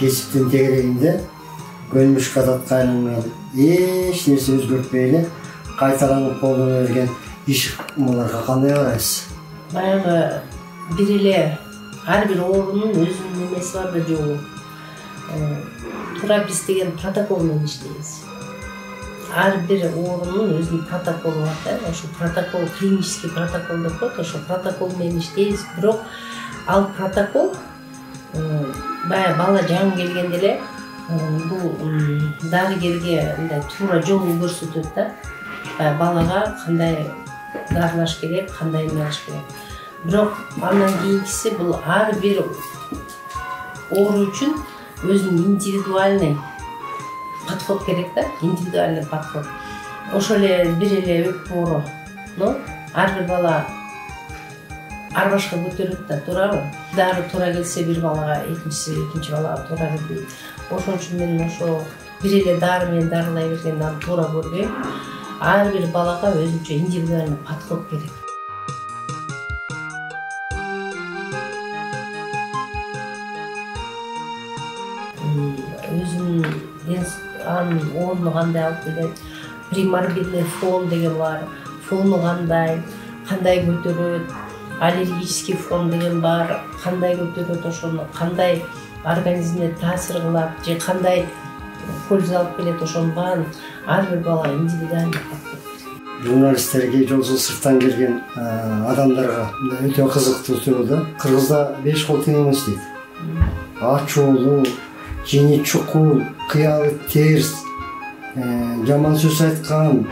кесиптин тегерегинде көлмүш кататка айланган эч нерсе өзгөртпөй эле кайталанып колдоно берген иш ыкмаларга кандай карайсыз? Баягы бир эле ар бир оорунун өзүнүн немеси бар да жолу. Туура биз деген протокол менен иштейбиз. Ар бир оорунун өзүнүн протоколу бар да. Ошо протокол клинический протокол деп коет. Ошо протокол менен иштейбиз. Бирок ал протокол баягы бала жаңы келгенде эле бул дарыгерге мындай туура жолун көрсөтөт да. Балага кандай дарылаш керек, кандай эмелеш керек. Бирок андан кийинкиси бул ар бир оору үчүн өзүнүн индивидуальный подход керек да, индивидуальный подход. Ошол эле бир эле өкпө ооруну ар бир бала ар башка көтөрөт да, туурабы? Дары туура келсе бир балага, экинчи балага туура келбейт. Ошон үчүн мен ошо бир эле дары менен дарылай бергенди аны туура көрбөйм. Ар бир балага өзүнчө индивидуальный подход керек. Өзүнүн анын ооруну кандай алып келет, приморбидный фон деген бар, фону кандай көтөрөт, аллергический фон деген бар, кандай көтөрөт, ошону кандай организмине таасир кылат же кандай польза алып келет, ошонун баарын ар бир бала индивидуальный подход. Журналисттерге, жолсуз сырттан келген адамдарга өтө кызыктуу суроо да. Кыргызда 5 кол тең эмес дейт. Ачуулуу, жени чукул, кыялы терс, жаман сөз айткан,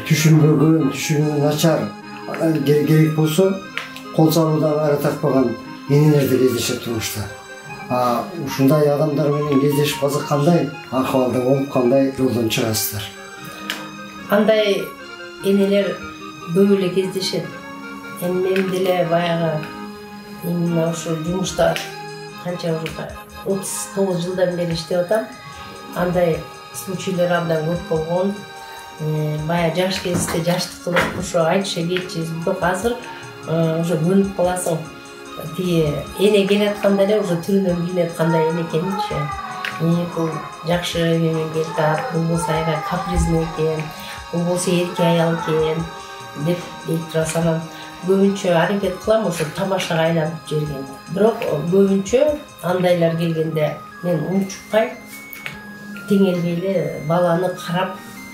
түшүнбөгөн, түшүнүү начар, керек болсо кол салуудан ара тартпаган энелерди кездешет турмушта. Ушундай адамдар менен кездешип калсак кандай акыбалда болуп, кандай жолдон чыгасыздар? Андай энелер көп эле кездешет. Эми мен деле баягы именно ошо жумушта канча уже 39 жылдан бери иштеп атам. Андай случайлар абдан көп болгон. Бая жаш кезде жаштык кылып ошо айтыша кетчүбүз. Бирок азыр уже көнүп каласың. Тиги эне келатканда эле уже түрүнөн билинет кандай эне экенинчи. Бул жакшы эмемен келатат, бул болсо аябай капризный экен, бул болсо эрке аял экен деп айтып турасам, көбүнчө аракет кылам ошо тамашага айланып жиберген. Бирок көбүнчө андайлар келгенде мен унчукпай теңелбей эле баланы карап,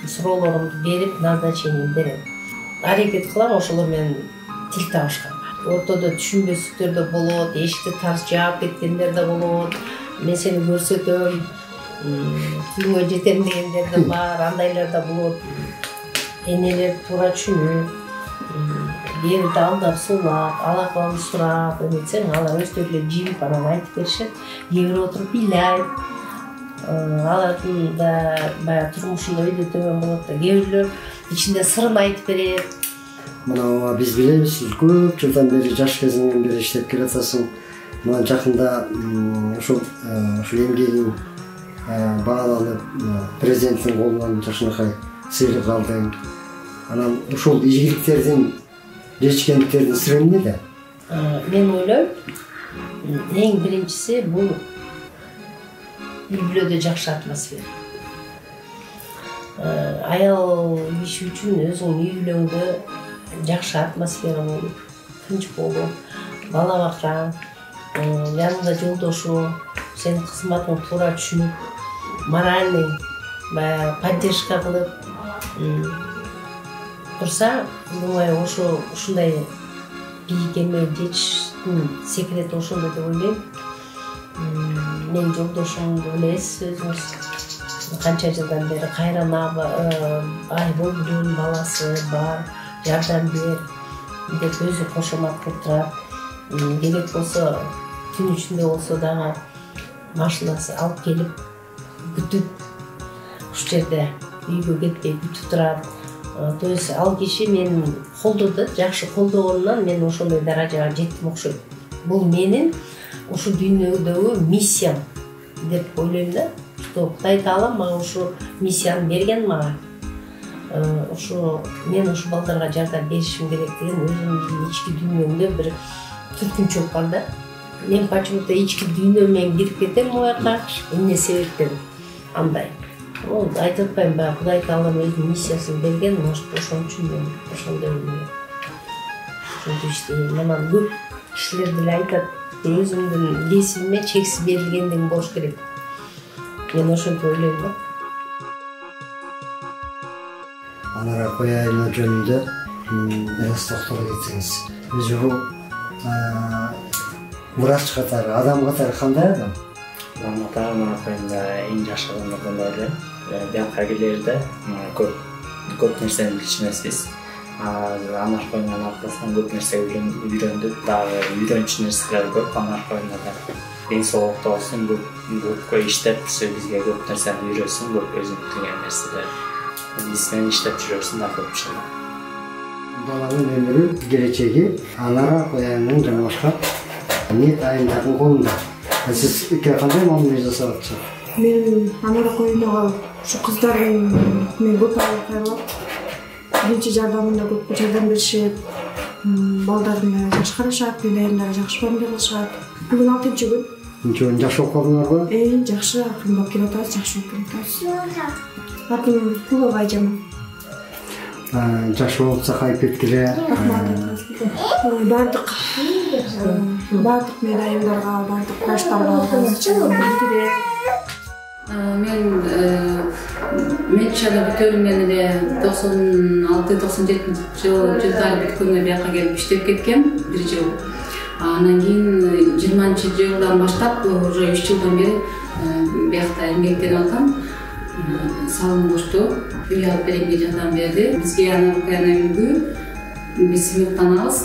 суроолорумду берип, назначение берем. Аракет кылам ошолор менен тил табышканга. Ортодо түшүнбөстүктөр да болот, эшикти тарс жаап кеткендер да болот. Мен сени көрсөтөм, түйүңө жетем дегендер да бар, андайлар да болот. Энелер туура түшүнүп, берди алдап суулап, ал-акыбалды сурап, эметсең алар өздөрү эле жигип анан айтып беришет. Кээ бирөө отуруп ыйлайт. Алардын да баягы турмушунда өйдө төмөн болот да, кээ бирлөр ичинде сырын айтып берет. Мына биз билебиз, көп жылдан бери жаш кезиңден бери иштеп келатасың. Мына жакында ушул эмгегиң бааланып, президенттин колунан жакшынакай сыйлык алдың. Анан ушул ийгиликтердин, жетишкендиктердин сыры эмнеде? Мен ойлойм, эң биринчиси бул үй-бүлөдө жакшы атмосфера. Аял киши үчүн өзүңүн үй-бүлөңдө жакшы атмосфера болуп, тынч болуп, бала бакчаң, жанында жолдошу, сенин кызматыңды туура түшүнүп, моральный баягы поддержка кылып турса, думаю, ушундай бийик эме жетиштин секрети ошондо деп ойлойм. Мен жолдошумду билесиз өзүңүз, канча жылдан бери кайран Айболдун баласы бар, жардам бер деп өзү кошомат кылып турат. Керек болсо түн ичинде болсо дагы машинасы алып келип күтүп, уш жерде үйгө кетпей күтүп турат. То есть ал киши мени колдоду, жакшы колдогонунан мен ошондой даражага жеттим окшойт. Бул менин ушу дүйнөдөгү миссиям деп ойлойм да. Что Кудай Таала мага ушу миссияны берген мага. Мен ушу балдарга жардам беришим керек деген өзүмдүн ички дүйнөмдө бир түркүнчөлүк бар да. мен почему-то ички дүйнө менен кирип кетем буяка. Эмне себептен андай. Ол айтып атпайм, баягы Кудай Таалам өзүнүн миссиясын берген, может, ошон үчүн мен ошондой иштейм. Мына көп кишилер деле айтат, өзүмдүн кесибиме чексиз берилгендигим болуш керек. Мен ошентип ойлойм да. Анара кояйын жөнүндө biraz токтоло кетсеңиз. Өзү бул врач катары, адам катары кандай адам? Адам катары мына коюнда эң жаш адамдардан бери биякка келерде көп нерсени билчү эмеспиз. Анар коюндан аркасынан көп нерсе үйрөндүк, дагы үйрөнчү нерселер көп. Анар коюнда да ден соолукта болсун, көпкө иштеп, бизге көп нерсени үйрөтсүн, көп өзүнүн деген нерселер. Биз менен иштеп жүрөсүн да көп чыгат. Баланын өмүрү, келечеги Анара коянын жана башка ниет айымдардын колунда. Siz kандай мамиле жасап атчы? Мен Анара коюнага ушу кыздардын мен көп кайрылып, биринчи жардамында көп жардам беришет, балдарын жакшы карашат, айымдары жакшы мамиле кылышат. Бүгүн 6-чы күн. Ничего, жакшы окуп калдыңарбы? Жакшы, акырындап келатабыз, жакшы окуп келатабыз. Атым Кулова Айжамал. Жакшы болуп сакайып кеткиле. Бардык медайымдарга, бардык баштарга мен чада бүтөрүмдөн эле 96-97 жылдары бүткөнгө бияка келип иштеп кеткем, 1 жыл. Анан кийин 20-жылдан баштап уже 3 жылдан бери биякта эмгектенип атам. Салым кошту, үй алып беремге жардам берди. Бизге Анара коянын үйгү биз сыймыктанабыз.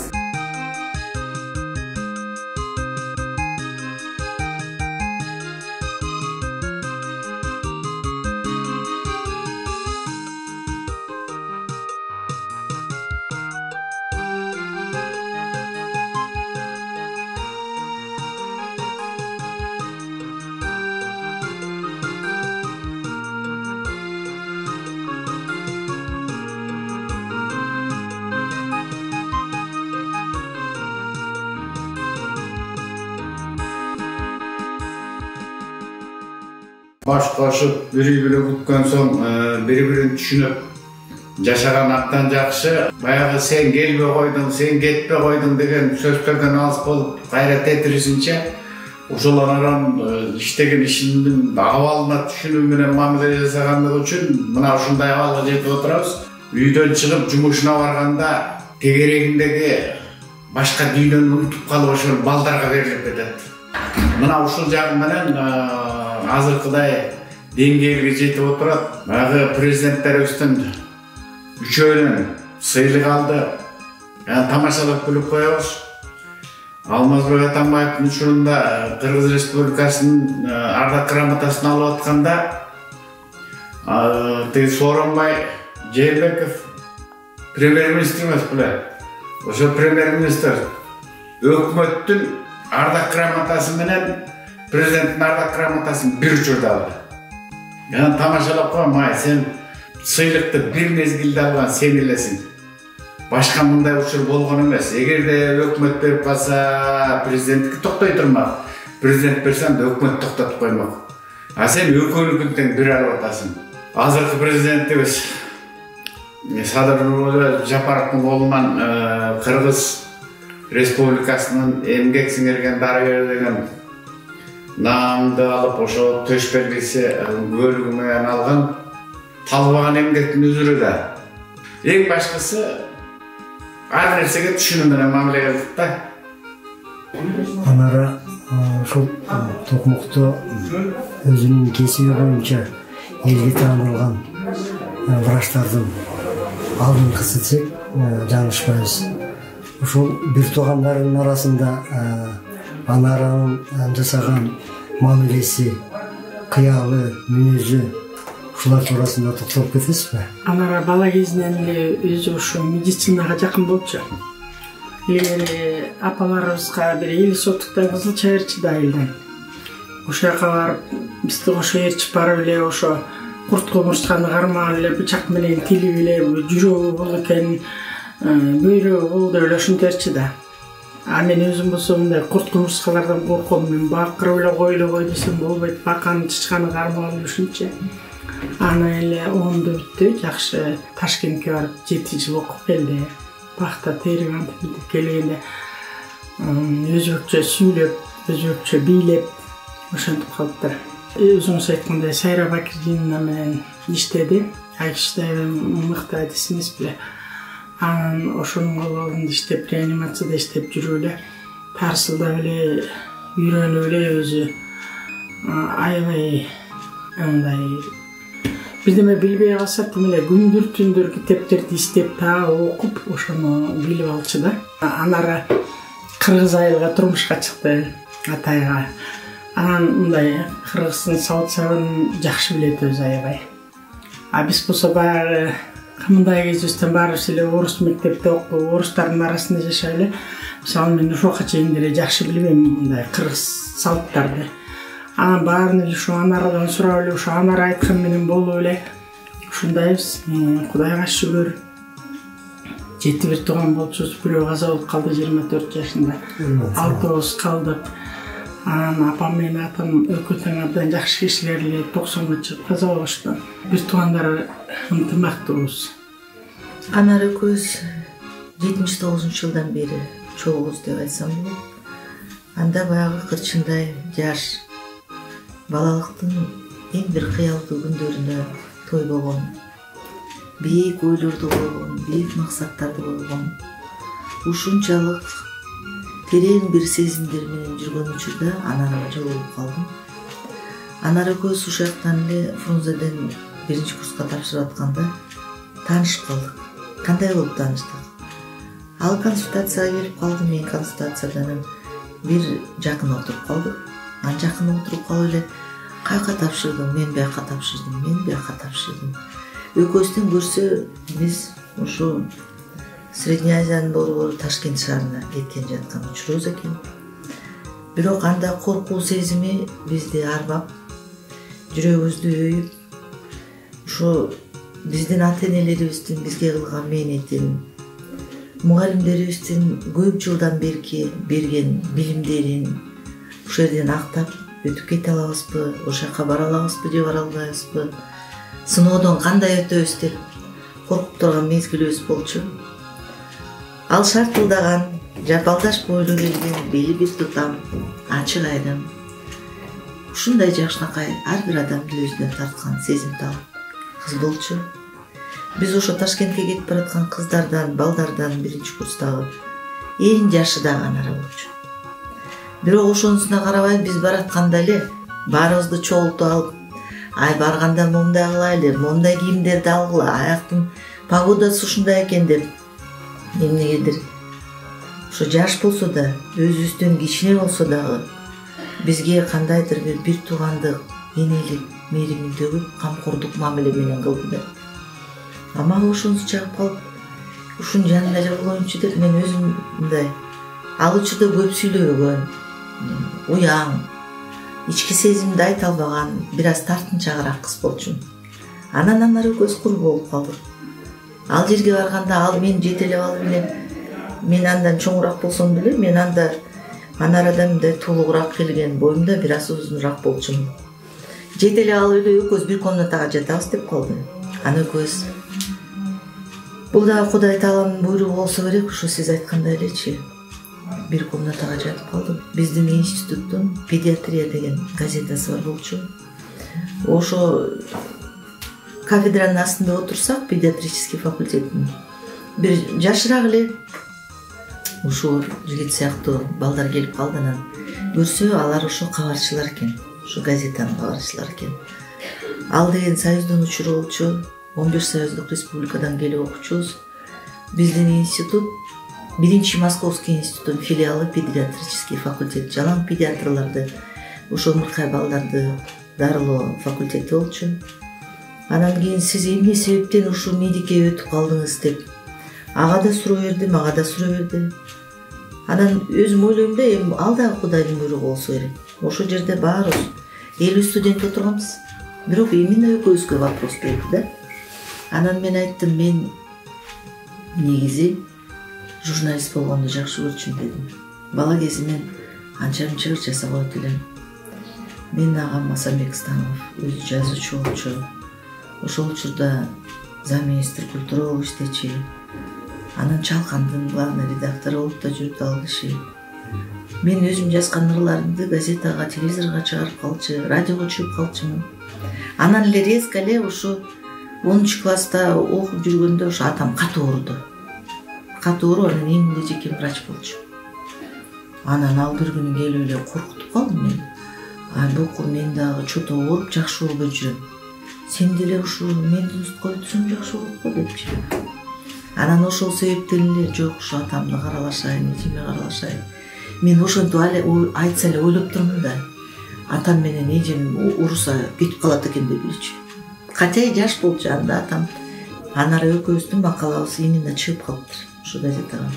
Baş koşup biri-biri күткөн соң бири-бирин түшүнүп жашаган актан жакшы. Баягы сен келбей койдуң, сен кетпей койдуң деген сөздөрдөн алыс болуп кайра тетиришинче ошол Анаран иштеген ишинин абалына түшүнүү менен мамиле жасагандыгы үчүн мына ушундай абалга жетип отурабыз. Үйдөн чыгып жумушуна барганда тегерегиндеги башка дүйнөнү унутуп калып ошол балдарга берилип кетет. Мына ушул жагы менен азыркыдай деңгээлге жетип отурат. Баягы президенттерибиздин үчөөнүн сыйлык алды. Тамашалап күлүп коебуз. Алмазбек Атамбаевдин учурунда Кыргыз Республикасынын ардак грамотасын алып атканда тиги Сооронбай Жээнбеков премьер-министр эмес беле. Ошо премьер-министр өкмөттүн ардак грамотасы менен президенттин ардак грамотасын бир учурда алды. Мен тамашалап коем, сен сыйлыкты бир мезгилде алган сен элесиң. Башка мындай учур болгон эмес. Эгерде өкмөт берип калса, президенттики токтой турмак. Президент берсем да өкмөт токтотуп коймок. Сен экөөнүкүн тең бир алып атасың. Азыркы президентибиз Садыр Жапаровдун колунан Кыргыз Республикасынын эмгек сиңирген дарыгер деген наамды алып, ошо төш белгиси бөлүгү менен алган талбаган эмгектин үзүрү да. Эң башкысы ар нерсеге түшүнүү менен мамиле кылдык да. Анара ушул токмокту өзүнүн кесиби боюнча элге таанылган врачтардын алдыңкысы десек жаңылышпайбыз. Ушул бир туугандарынын арасында Анаранын жасаган мамилеси, кыялы, мүнөзү ушулар туурасында токтолуп кетесизби? Анара бала кезинен эле өзү ушу медицинага жакын болчу. Эле апаларыбызга бир эл соттуктан кызылча ээрчи да элден. Ошол жака барып, бизди ошо ээрчип барып эле ошо курт кумурсканы кармаган эле бычак менен тилип эле жүрөгү бул экен, бөйрөгү бул деп эле ушинтерчи да. Мен өзім болса мындай құрт құмырсқалардан қорқамын. Мен бақырып эле қой десем болбойт. Бақаны тышқаны кармаган үшүнчө. Аны эле 10-да бүттү. Жакшы Ташкентке барып 7 жыл окуп келди. Бакта терген келгенде өзбекче сүйлөп, өзбекче бийлеп ошентип калыптыр. Өзүңүз айткандай Сайра Бакирдинова менен иштеди. Айкыштай мыкты адис эмес беле. Анан ошонун колунда иштеп, реанимацияда иштеп жүрүп эле тарсылдап эле үйрөнүп эле өзү аябай андай бирдеме билбей калса тим эле күндүр-түндүр китептерди издеп тагы окуп ошону билип алчу да. Анара кыргыз айылга турмушка чыкты атайга. Анан мындай кыргыздын салт-сабын жакшы билет өзү аябай. Биз болсо баягы мындай кезибизден баарыбыз эле орус мектепте окуп, орустардын арасында жашап эле. Мисалы мен ушуга чейин деле жакшы билбейм мындай кыргыз салттарды. Анан баарын эле ушу анарадан сурап эле, ушу анара айткан менен болуп эле ушундайбыз. Кудайга шүгүр. 7 тууган болчубуз, бирөө каза болуп калды 24 жашында. 6 калдык. Анан апам менен атам экөө тең абдан жакшы кишилер эле 90-га чыгып каза болушту. Бир туугандар ынтымактуубуз. Анар экөөбүз 79-жылдан бери чогуз деп айтсам болот. Анда баягы кырчындай жаш балалыктын эң бир кыялдуу күндөрүндө той болгон. Бийик ойлорду койгон, бийик максаттарды койгон. Ушунчалык терең бир сезимдер менен жүргөн учурда анарга жолугуп калдым. Анар экөөбүз ушул жактан эле Фрунзеден 1-курска тапшырып атканда таанышып калдык. Кандай болуп тааныштык? Ал консультацияга келип калды, мен консультациядан бир жакын отуруп калдык. Анан жакын отуруп калып эле каяка тапшырдың, мен бияка тапшырдым, мен бияка тапшырдым. Экөөбүздөн көрсө биз ушу Средняя Азиянын борбору Ташкент шаарына кеткен жаткан учурубуз экен. Бирок анда коркуу сезими бизди арбап, жүрөгүбүздү өйүп, ушу биздин ата-энелерибиздин бизге кылган мээнетин, мугалимдерибиздин көп жылдан берки берген билимдерин ушул жерден актап өтүп кете алабызбы, ошол жака бара алабызбы же бара албайбызбы, сыноодон кандай өтөбүз деп коркуп турган мезгилибиз болчу. Ал шартылдаган, жапалдаш бойлуу келген, бели бир тутам, ачык айдым. Ушундай жакшынакай ар бир адамды өзүнө тарткан сезимтал кыз болчу. Биз ошо Ташкентке кетип бараткан кыздардан, балдардан 1-курстагы эң жашы дагы Анара болчу. Бирок ошонусуна карабай биз баратканда эле баарыбызды чогултуп алып, ай барганда момундай кылайлы, момундай кийимдерди алгыла, аяктын погодасы ушундай экен деп эмнегедир ошо жаш болсо да, өзүбүздөн кичине болсо дагы бизге кандайдыр бир туугандык, энелик мээримин төгүп, камкордук мамиле менен кылды да. Мага ошонусу чагып калып, ушунун жанында жабылоюнчу деп мен өзүм мындай ал учурда көп сүйлөбөгөн, уяң, ички сезимди айта албаган, бир аз тартынчагыраак кыз болчумун. Анан Анар экөөбүз курбу болуп калдык. Ал жерге барганда ал мени жетелеп алып эле, мен андан чоңураак болсом деле, мен анда Анарадан мындай туулугураак келген, боюмда бир аз узунураак болчумун. Жетелеп алып эле экөөбүз бир комнатага жатабыз деп калды. Аны экөөбүз бул дагы Кудай Тааланын буйругу болсо керек, ушу сиз айткандай элечи. Бир комнатага жатып калдым. Биздин институттун педиатрия деген газетасы бар болчу. Ошо кафедранын астында отурсак, педиатрический факультеттин бир жашыраак эле ушул жигит сыяктуу балдар келип калды. Анан көрсө алар ошо кабарчылар экен, ушу газетанын кабарчылар экен. Ал деген союздун учуру болчу, 15 союздук республикадан келип окучубуз. Биздин институт 1 Московский институттун филиалы, педиатрический факультет, жалаң педиатрларды, ошо омуртка балдарды дарылоо факультети болчу. Анан кийин сиз эмне себептен ушул медикке өтүп калдыңыз деп ага да суроо берди, мага да суроо берди. Анан өзүм ойлойм да, эми ал дагы Кудайдын буйругу болсо керек. Ошол жерде баарыбыз 50 студент отурганбыз. Бирок именно экөөбүзгө вопрос берди да. Анан мен айттым, мен негизи журналист болгонду жакшы көрчүмүн дедим. бала кезимен анча мынча жасап койт элем. Менин агам Масамбек Станов өзү жазуучу болчу. Ошол учурда замминистр культура болуп иштечи. Анан Чалкандын главный редактору болуп да жүрүп ал киши. Мен өзүм жазган ырларымды газетага, телевизорго чыгарып калчу, радиого чыгып калчумун. Анан эле резко эле ушу 10-класста окуп жүргөндө ушу атам катуу ооруду. Катуу оору, анан эң эле жеке врач болчу. Анан ал бир күнү келип эле коркутуп калдым мен. Бокку мен дагы чото ооруп жакшы болбой жүрөм. Сен деле ушу мендин устка өтсөң жакшы болот го депчи. Анан ошол себептен эле жок ушу атамды каралашайын, эжеме каралашайын. Мен ошентип айтса эле ойлоп турмун да. Атам менен эжем уруса кетип калат экен деп элчи. Кача жаш болчу анда атам. Анары экөөбүздүн макалабыз именно чыгып калыптыр ушу газетага.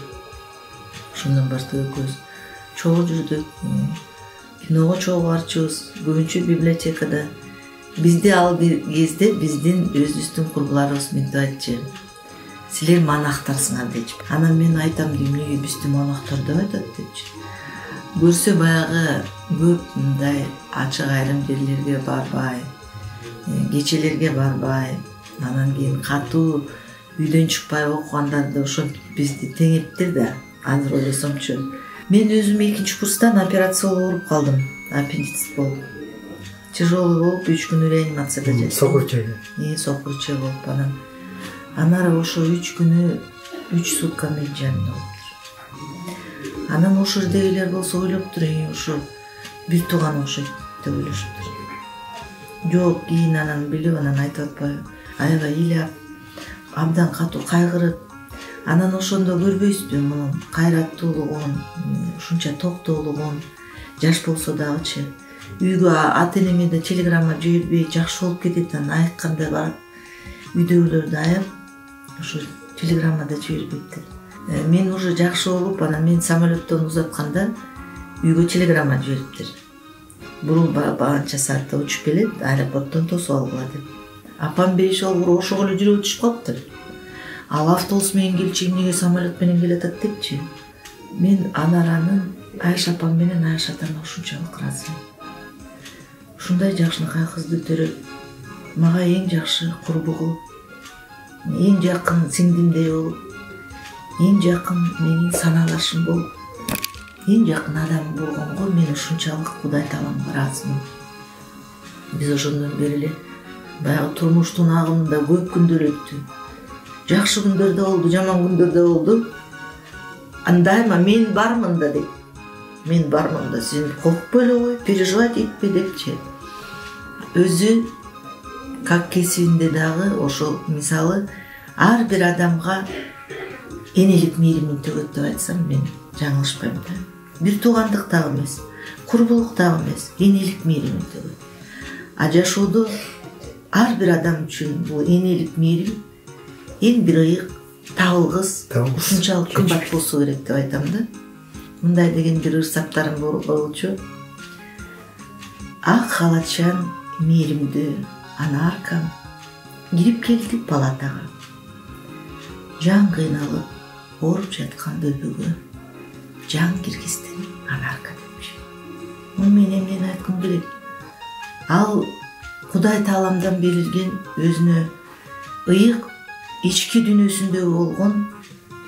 Ошондон баштап экөөбүз чогуу жүрдүк. Киного чогуу барчубуз, көбүнчө библиотекада. Бизде ал бир кезде биздин өзүбүздүн курбуларыбыз мынтип айтчу. Силер монахтарсыңар депчи. Анан мен айтам, эмнеге бизди монахтар деп айтат депчи. Көрсө баягы көп мындай ачык айрым жерлерге барбай, кечелерге барбай, анан кийин катуу үйдөн чыкпай окугандарды ошентип бизди теңептир да. Азыр ойлосомчу. Мен өзүм 2-курстан операция болуп калдым. Аппендицит болуп. Тяжелый болуп 3 күн реанимацияда жаттым. Сокурчайга. Сокурчай болуп анан. Анары ошо 3 күнү 3 сутка мен жанымда болчу. Анан ошо жердегилер болсо ойлоптур, ошо бир тууган окшойт деп ойлошуптур. Жок, кийин анан билип анан айтып атпайбы. Аябай ыйлап, абдан катуу кайгырып, анан ошондо көрбөйсүзбү мунун кайраттуулугун, ушунча токтоолугун, жаш болсо дагычы. Үйгө ата-энеме да телеграмма жибербей жакшы болуп кетет, анан айыкканда барып, үйдөгүлөрдү аяп, ошо телеграммада жибербептир. Мен уже жакшы болуп, анан мен самолеттон узатканда үйгө телеграмма жибериптир. Бурул баганча саатта учуп келет, аэропорттон тосуп алгыла деп. Апам беш олгур ошого эле жүрөгү түшүп калыптыр. Ал автобус менен келчи, эмнеге самолет менен келатат депчи. Мен Анаранын Айша апам менен Айша атама ушунчалык ыраазы. Ушундай жакшынакай кызды төрөп, мага эң жакшы курбу кылып, эң жакын сиңдимдей болуп, эң жакын менин санаалашым болуп, эң жакын адам болгонго мен ушунчалык Кудай Таалага ыраазымын. Биз ошондон бери эле баягы турмуштун агымында көп күндөр өттү. Жакшы күндөр да болду, жаман күндөр да болду. Андайма мен бармын да деп. Мен бармын да, сен коркпой эле кой, переживать этпе депчи. Өзү как кесибинде дагы ошол мисалы ар бир адамга энелик мээримин төгөт деп айтсам мен жаңылышпайм да. Бир туугандык дагы эмес, курбулук дагы эмес, энелик мээримин төгөт. А жашоодо ар бир адам үчүн бул энелик мээрим эң бир ыйык табылгыс, ушунчалык кымбат болсо керек деп айтам да. Мындай деген бир ырсаптарым болчу. Ак халатчан мээримдүү анаркам кирип келди палатага. Жан кыйналып ооруп жаткан бөбөгө жан киргиздин анарка депчи. Мен эмнени айткым келет? Ал Кудай Тааламдан берилген өзүнө ыйык ички дүйнөсүндө болгон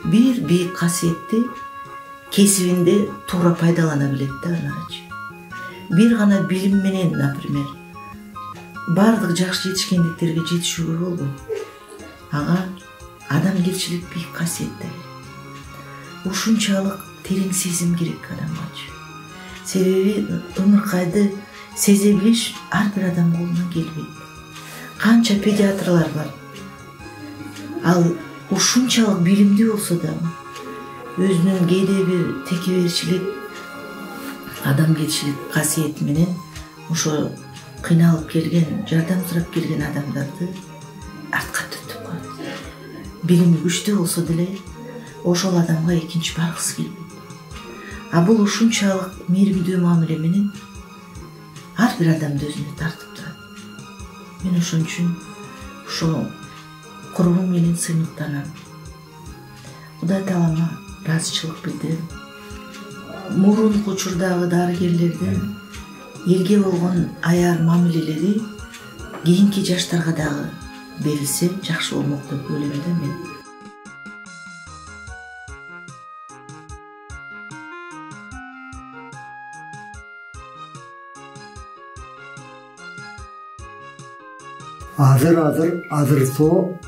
бир бийик касиетти кесибинде туура пайдалана билет да анарачы. Бир гана билим менен, например, бардык жакшы жетишкендиктерге жетишүүгө болду. Ага адамгерчилик бийик касиет да. Ушунчалык терең сезим керек адамгачы. Себеби ымыркайды сезе билиш ар бир адам колунан келбейт. Канча педиатрлар бар. Ал ушунчалык билимдүү болсо дагы өзүнүн кээде бир текеберчилик, адамгерчилик касиети менен ошо кыйналып келген, жардам сурап келген адамдарды артка түртүп коет. Билими күчтүү болсо деле ошол адамга экинчи баргысы келбейт. А бул ушунчалык мээримдүү мамиле менен ар бир адамды өзүнө тартып турат. Мен ошон үчүн ошо курбум менен сыймыктанам. Кудай Таалама ыраазычылык билдирем. мурунку учурдагы дарыгерлердин элге болгон аяр мамилелери кийинки жаштарга дагы берилсе жакшы болмок деп ойлойм да мен. Азыр тоо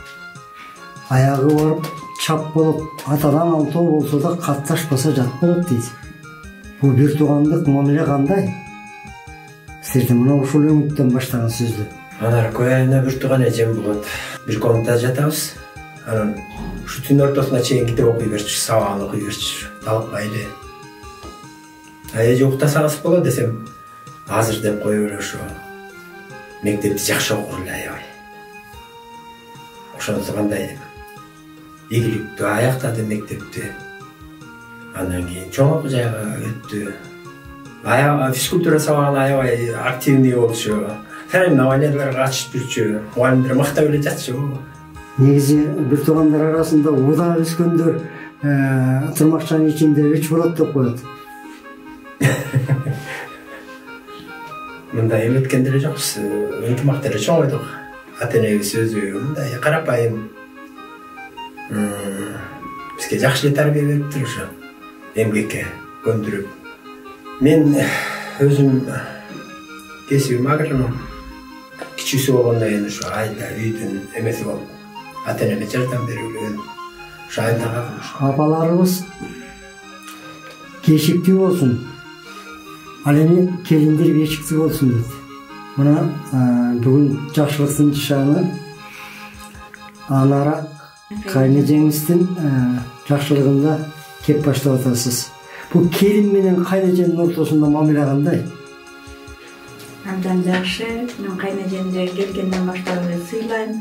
аягы барып чап болуп атадан алтоо болсо да катташпаса жат болот дейт. Бул бир туугандык мамиле кандай? Сиздин мына ушул өңүттөн баштаган сөздү. Анар кояйына бир тууган эжем болот. Бир комнатада жатабыз. Анан ушу түн ортосуна чейин китеп окуй берчү, сабагын окуй берчү. Талыкпай эле. Эже уктасаңыз болот десем, азыр деп кое бериши. Мектепти жакшы окур эле аябай. Ошонусу кандай деп. Игиликтүү аяктады мектепти. Андан кийин чоң окуу жайга өттү. Аябай физкультура сабагына аябай активный болчу. Соревнованияларга катышып жүрчү. Мугалимдер мактап эле жатчу. Негизи бир туугандар арасында уда өскөндөр тырмакчанын ичинде үч болот деп коет. Мындай эметкендер жокпуз. Ынтымактары чоң ойдук. Ата-энебиз өзү мындай карапайым. Бизге жакшы тарбия бериптир ошо. Эмгекке көндүрүп. Мен өзүм кесибим агроном. Кичүүсү болгондон кийин ошо айда үйдүн эмеси болуп, ата-энеме жардам берүүгө ошо айдага апаларыбыз кешиктүү болсун. Ал эми келиндер бешиктүү болсун дейт. Мына бүгүн жакшылыктын нышаны Анара кайнэжеңиздин жакшылыгында кеп баштап атасыз. Бул келин менен кайнэженин ортосунда мамиле кандай? Абдан жакшы. Мен кайнэжемди келгенден баштап эле сыйлайм.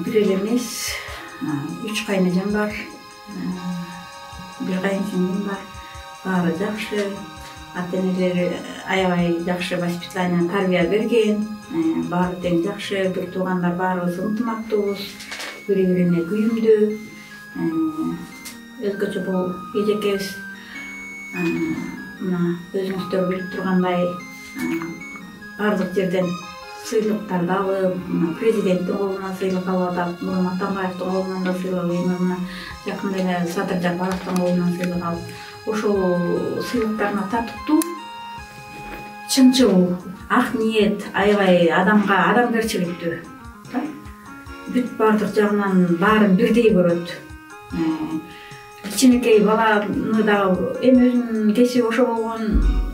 Бир эле эмес, 3 кайнэжем бар. Бир кайынсиңдим бар. Баары жакшы. Ата-энелери аябай жакшы воспитание, тарбия берген. Баары тең жакшы. Бир туугандар баарыбыз ынтымактуубуз. Бири-бирине күйүмдүү. Өзгөчө бул эжекебиз мына өзүңүздөр билип тургандай баардык жерден сыйлыктарды алып, президенттин колунан сыйлык алып атат, Нурмат Атамбаевдин колунан да сыйлык, мына жакында эле Садыр Жапаровдун колунан сыйлык алып, ошол сыйлыктарына татыктуу, чынчыл, ак ниет, аябай адамга адамгерчиликтүү. Бүт баардык жагынан баарын бирдей көрөт. Кичинекей баланы дагы эми өзүнүн кесиби ошо болгон,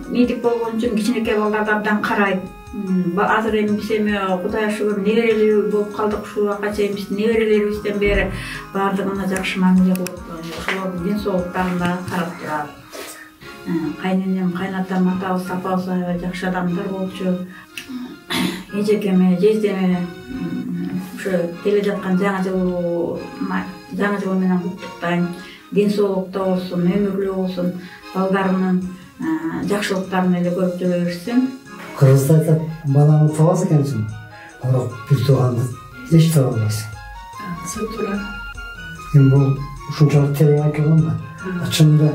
медик болгон үчүн кичинекей балдарды абдан карайт. Азыр эми биз эми Кудайга шүгүр неберелүү болуп калдык, ушул убакка чейин биз неберелерибизден бери баардыгына жакшы мамиле кылып, ошолордун ден соолуктарын да карап турат. Кайненем, кайнатам, атабыз, апабыз аябай жакшы адамдар болчу. Эжекеме, жездеме ошо келе жаткан жаңы жыл менен куттуктайм. Ден соолукта болсун, өмүрлүү болсун, балдарымдын жакшылыктарын эле көрүп жүрө берсин. Кыргызда айтат, баланы табас экенсиң, бирок бир тууганды эч таба албайсың. Туура. Эми бул ушунчалык терең айтылган да. Чынында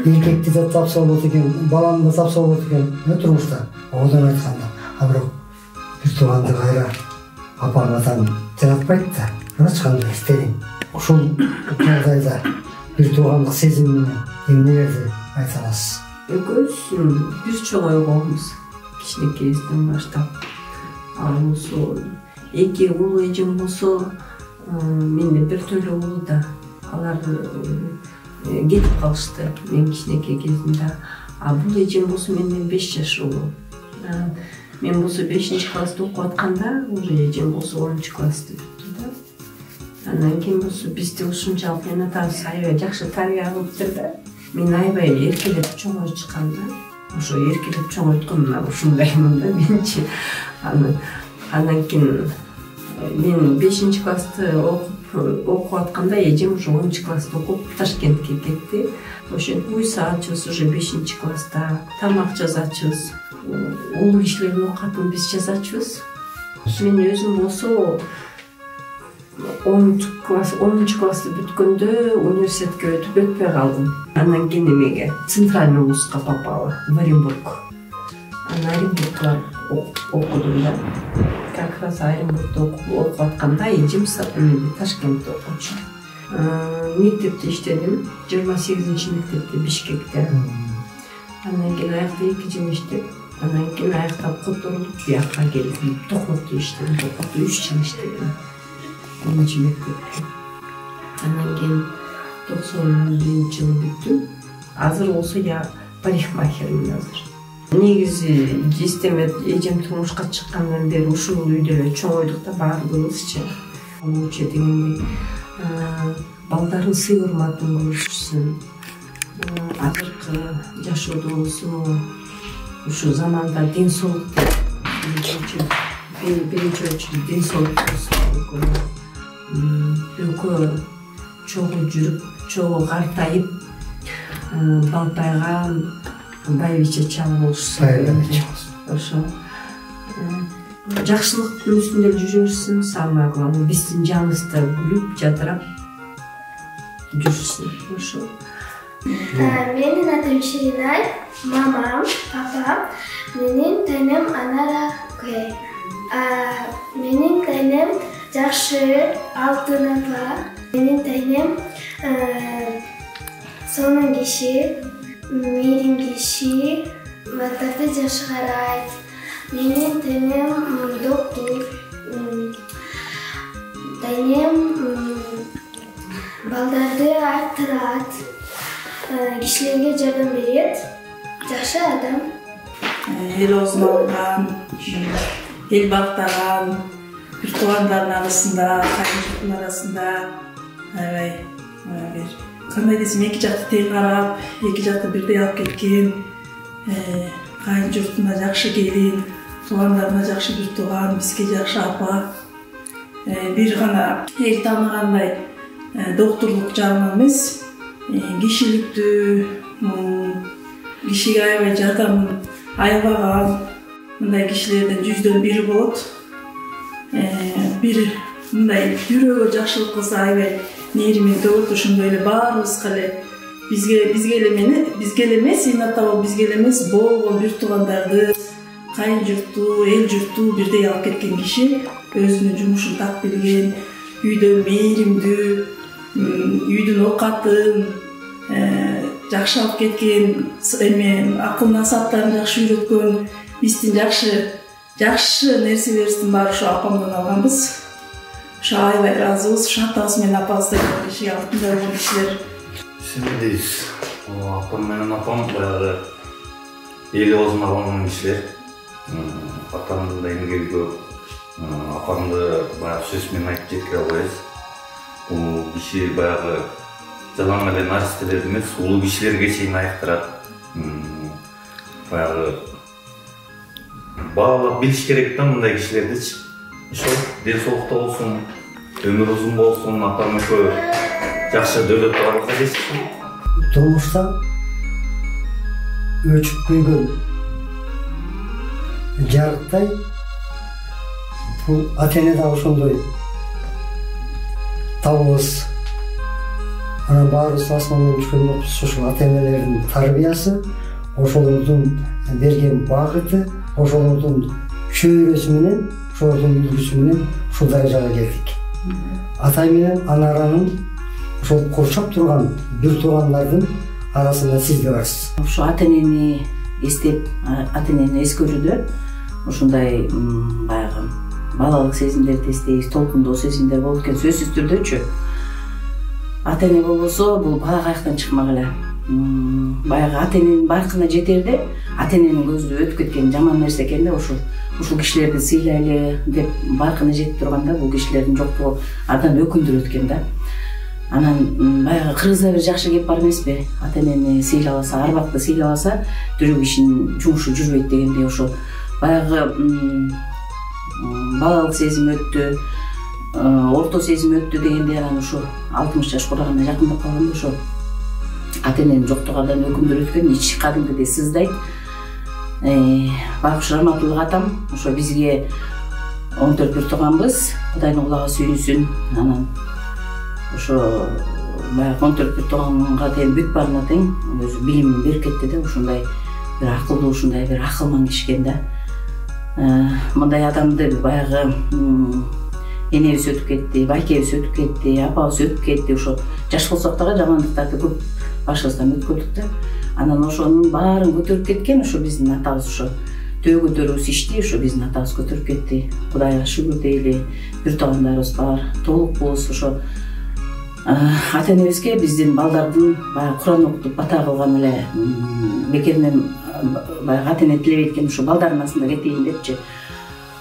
эркекти да тапса болот экен, баланы да тапса болот экен, турмушта. Одан айтканда, бирок бир тууганды кайра апаң атаң жаратпайт да. Эч кандай терең. Ушул жагдайда бир туугандык сезим менен эмнелерди айта аласыз? Экөөбүз бир чоң ойгомуз. Кичинекейибизден баштап. Ал болсо, эки уулу эжем болсо, менде бир төлө уулу да. Алар кетип калышты мен кичинекей кезимде. А бул эжем болсо менден 5 жаш улуу. Мен болсо 5-класста окуп атканда, уже эжем болсо 10-класста. Андан кийин болсо бизди ушунчалык мен атабыз аябай жакшы тарбия кылыптыр да. Мен аябай эркелеп чоңоюп чыккан да. Ошо эркелеп чоңойткон мына ушундаймын да менчи. Андан кийин мен 5-класста окуп атканда эжем уже 10-класста окуп Ташкентке кетти. Ошентип үй саатчыбыз уже 5-класста, тамак жазачыбыз. Улуу кишилердин оокатын биз жазачыбыз. Мен өзүм болсо 10 классты бүткөндө университетке өтүп өтпөй калдым. Андан кийин эмеге центральный вузга попала в Оренбург. Анан Оренбургда окудум да. Как раз Оренбургда окуп атканда эжим Ташкентте окучу. Мектепте иштедим. 28-мектепте Бишкекте. Андан кийин аякта 2 жыл иштеп, андан кийин аяктап которулуп бияка келдим. Токмокто иштедим. Токмокто 3 жыл иштедим. 1-мектепте. Андан кийин 90-жылы бүттүм. Азыр болсо я парикмахермин азыр. Негизи эстемет эжем турмушка чыккандан бери ушул үйдө эле чоңойдук да баарыбызчы. Лучше дегендей балдардын сый урматын көрүшсүн. Азыркы жашоодобузу ушу заманда ден соолук биринчи очередь ден соолук өлкө чогуу жүрүп, чогуу картайып, балпайган, байбиче чал болушсун. Ошо жакшылык күнүсүндө жүрөрсүн, самое главное биздин жаныбызда күлүп, жадырап жүрсүн. Ошо. Менин атым Ширинай, мамам, папам, менин тайнем Анара Куэй. Менин тайнем жакшы алтын апа, менин тайнем сонун киши, мейрим киши, мактапты жакшы карайт. Менин тайнем доктор, тайнем балдарды арттырат, кишилерге жардам берет, жакшы адам. Эл оозун алган, эл бактаган, бир туугандардын арасында, кайын арасында, аябай бир кандай десем, эки жакты тең карап, эки жакты бирдей алып кеткен, кайын журтуна жакшы келин, туугандарына жакшы бир тууган, бизге жакшы апа. Бир гана эл таанагандай докторлук жагынан эмес, кишиликтүү, кишиге аябай жардамын аябаган мындай кишилерден 100дөн 1 болот. Бир мындай жүрөгө жакшылык кылса аябай мээриминдүү болот. Ошондой эле баарыбызга эле бизге эле эмес, инатабы бизге эле эмес, болгон бир туугандарды, кайын журтту, эл журтту бирдей алып кеткен киши, өзүнүн жумушун так билген, үйдө мээримдүү, үйдүн оокатын жакшы алып кеткен, акыл насааттарын жакшы үйрөткөн, биздин жакшы нерселерибиздин баары ошо апамдан алганбыз. Ошо аябай ыраазыбыз. Ошо атабыз менен апабыздай киши, алтындай болгон кишилер. Сиздейбиз. Апам менен апам баягы эл оозун алган кишилер. Атамдын да эмгеги көп. Апамды баягы сөз менен айтып жеткире албайбыз. Бул киши баягы жалаң эле наристелерди эмес, улуу кишилерге чейин аяктырат. Баягы баалап билиш керек да мындай кишилердичи. Ошо ден соолукта болсун, өмүр узун болсун, атам экөө жакшы дөөлөт барлыкка жетишсин. Турмушта өчүп күйгөн жарыктай бул ата-эне да ошондой табыбыз. Анан баарыбыз асмандан түшкөн жокпуз. Ошол ата-энелердин тарбиясы, ошолордун берген багыты, ошолордун чөйрөсү менен, ошолордун үлгүсү менен ушул даражага келдик. Атай менен Анаранын ошол коршоп турган бир туугандардын арасында сиз да барсыз. Ошо ата-энени эстеп, ата-энени эскөрүүдө ушундай баягы балалык сезимдерди эстейбиз, толкундоо сезимдер болуп кеткен сөзсүз түрдөчү. Ата-эне болбосо бул бала каяктан чыкмак эле. Баягы ата-эненин баркына жетерде, ата-эненин көзү өтүп кеткен жаман нерсе экен да, ушул кишилерди сыйлайлы деп баркына жетип турганда, бул кишилердин жоктугу абдан өкүндүрөт экен да. Анан баягы кыргызда бир жакшы кеп бар эмеспи? Ата-энени сыйлабаса, арбакты сыйлабаса, тирүү кишинин жумушу жүрбөйт дегендей, ошо баягы балалык сезим өттү, орто сезим өттү дегенде анан ушу 60 жаш кураганда жакындап калганда ошо ата-эненин жоктугу абдан өкүндүрөт экен, ич кадимкидей сыздайт. Байкуш Раматуллук атам ошо бизге 14 бир тууганбыз. Кудайдын кулагы сүйүнсүн. Анан ошо баягы 14 бир тууганга тең бүт барына тең өзү билимин берип кетти да, ушундай бир акылдуу, ушундай бир акылман киши экен да. Мындай адамды баягы энебиз өтүп кетти, байкебиз өтүп кетти, апабыз өтүп кетти. Ошо жаш болсок дагы жамандыктарды көп башыбыздан өткөрдүк да. Анан ошонун баарын көтөрүп кеткен ошо биздин атабыз, ошо төө көтөрүүбүз ишти, ошо биздин атабыз көтөрүп кетти. Кудайга шүгүр дейли, бир туугандарыбыз бар, толукпуз. Ошо ата энебизге биздин балдардын баягы Куран окутуп бата кылган эле бекеринен баягы ата эне тилебейт экен, ошо балдардын астында кетейин депчи.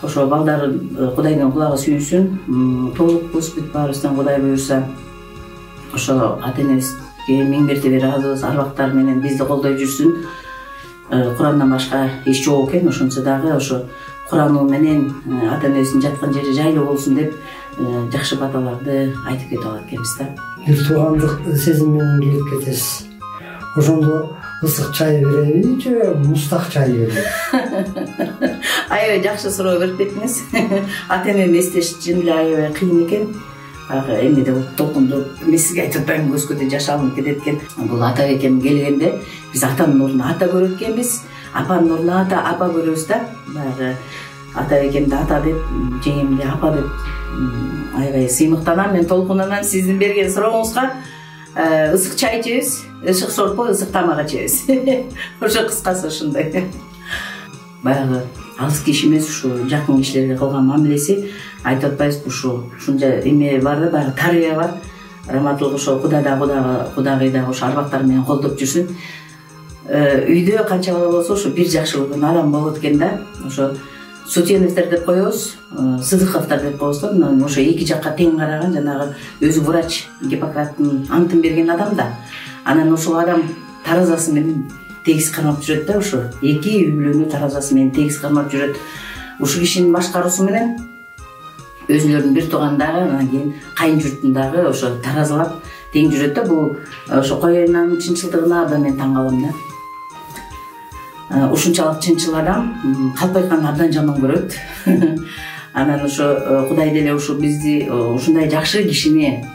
Ошо балдар Кудайдын кулагы сүйүнсүн, толукпуз, бүт баарыбыздан Кудай буйрса. Ошо ата энебизге миң мертебе ыраазыбыз, арбактар менен бизди колдой жүрсүн. Курандан башка эч жок экен, ошончо дагы ошо Кураны менен ата энебиздин жаткан жери жайлуу болсун деп жакшы баталарды айтып кетип алат экенбиз да. Бир туугандык сезим менен келип кетесиз. Ошондо ысык чай береби же мустак чай береби? Аябай жакшы суроо берип кеттиңиз. Ата энени эстеш чын эле аябай кыйын экен. Эмнеде толкундуп, мен сизге айтып атпайм, көзгөдө жаш алынып кетет экен. Бул ата экем келгенде биз атанын ордуна ата көрөт экенбиз, апанын ордуна апа көрөбүз да. Баягы ата экемди ата деп, жеңемди апа деп аябай сыймыктанам, мен толкунанам сиздин берген сурооңузга. Ысык чай ичебиз, ышык сорпо, ысык тамак ичебиз. Ошо кыскасы ушундай. Баягы алыс киши эмес, ушу жакын кишилерге кылган мамилеси айтып атпайбызбы, ушунча эме бар да, баягы тарбия бар. Раматылык ошо Кудай да ошо арбактар менен колдоп жүрсүн. Үйдө канча бала болсо ошо бир жакшы көргөн адам болот экен да. Ошо Сутеновдер деп коебуз, Сыдыковдор деп коебуз да. Ошо эки жакка тең караган, жанагы өзү врач, Гиппократтын антын берген адам да. Анан ошол адам таразасы менен тегиз кармап жүрөт да, ошо эки үй бүлөнү таразасы менен тегиз кармап жүрөт. Ушул кишинин башкаруусу менен өзүлөрүнүн бир туугандагы, анан кийин кайын журтундагы ошо таразалап тең жүрөт да. Бул ошо коюнанын чынчылдыгына абдан мен таң калам да. Ушунчалык чынчыл адам калп айтканды абдан жаман көрөт. Анан ошо Кудай деле ушу бизди ушундай жакшы кишини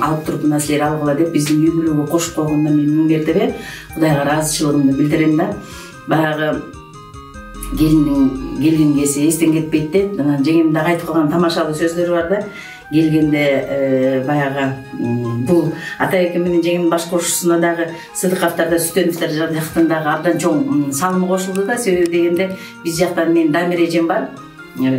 алып туруп мына силер алгыла деп биздин үй бүлөгө кошуп койгонуна мен миң мертебе Кудайга ыраазычылыгымды билдирем да. Баягы келин кези эстен кетпейт деп, анан жеңем дагы айтып калган тамашалуу сөздөрү бар да. Келгенде баягы бул ата эке менен жеңемдин баш кошуусуна дагы Сыдыковдордо, Сүтөновдор жактан дагы абдан чоң салымы кошулду да. Себеби дегенде биз жактан менин Дамир эжем бар.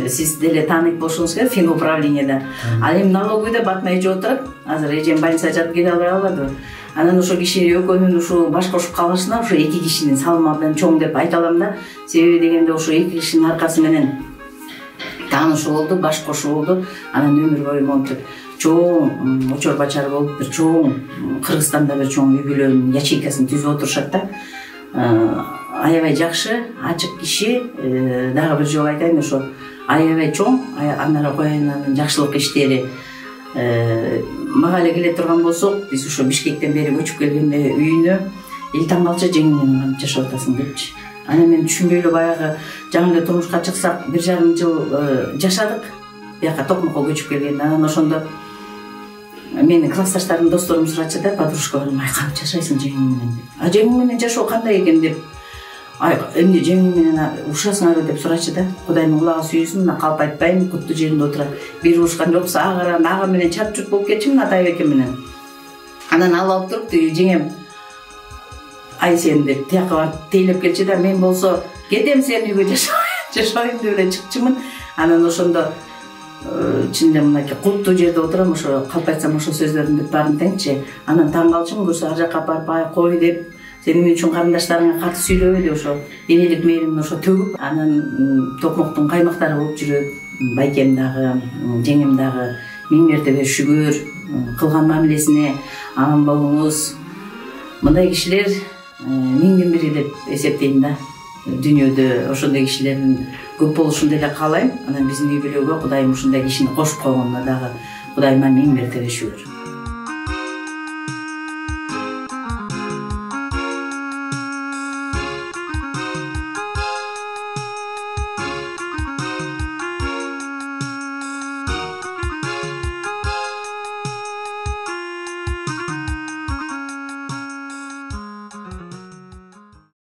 Сиз деле тааныйт болушуңуз керек, фин управленияда. Ал эми налоговыйда батмай жеп отурат. Азыр эжем больницага жатып кете албай калбадыбы. Анан ошо киши экөөнүн ушу баш кошуп калышына ошо эки кишинин салымы абдан чоң деп айта алам да. Себеби дегенде ошо эки кишинин аркасы менен таанышуу болду, баш кошуу болду. Анан өмүр бою монтип чоң очор бачар болуп, бир чоң Кыргызстанда бир чоң үй бүлөнүн ячейкасын түзүп отурушат да. Аябай жакшы, ачык киши. Дагы бир жолу айтайын, ошо аябай чоң, анара коюнанын жакшылык иштери мага эле келе турган болсок, биз ошо Бишкектен бери көчүп келгенде үйүнө эл таң калчу, жеңим менен кантип жашап атасың депчи. Анан мен түшүнбөй эле баягы жаңы эле турмушка чыксак 1,5 жыл жашадык. Бияка Токмокко көчүп келгенде анан ошондо менин классташтарым, досторум сурачу да, подружкаларым, ай кантип жашайсың жеңиң менен деп. Жеңиң менен жашоо кандай экен деп. Ай эмне жеңиң менен ушасыңарбы деп сурачу да. Кудайдын кулагы сүйүнсүн, мына калп айтпайм, куттуу жеринде отурат. Бир урушкан жоксо ага менен чап чурт болуп кетчүмүн, ата эке менен. Анан алып туруп жеңем ай сен деп тияка барып тейлеп келчү да. Мен болсо кетем, сен үйгө жашайын деп эле чыкчумун. Анан ошондо чын эле мынакей куттуу жерде отурам, ошо калп айтсам ошо сөздөрдүн баарын теңчи. Анан таң калчумун, көрсө ар жакка барып ай кой деп, сен эмне үчүн карындаштарыңа каты сүйлөбөй деп ошо энелик мээримин ошо төгүп, анан Токмоктун каймактары болуп жүрөт. Байкем дагы, жеңем дагы миң мертебе шүгүр, кылган мамилесине аман болуңуз. Мындай кишилер миңден бири деп эсептейм да. Дүйнөдө ошондой кишилердин көп болушун деле каалайм. Анан биздин үй бүлөгө Кудайым ушундай кишини кошуп койгонуна дагы Кудайыма миң мертебе шүгүр.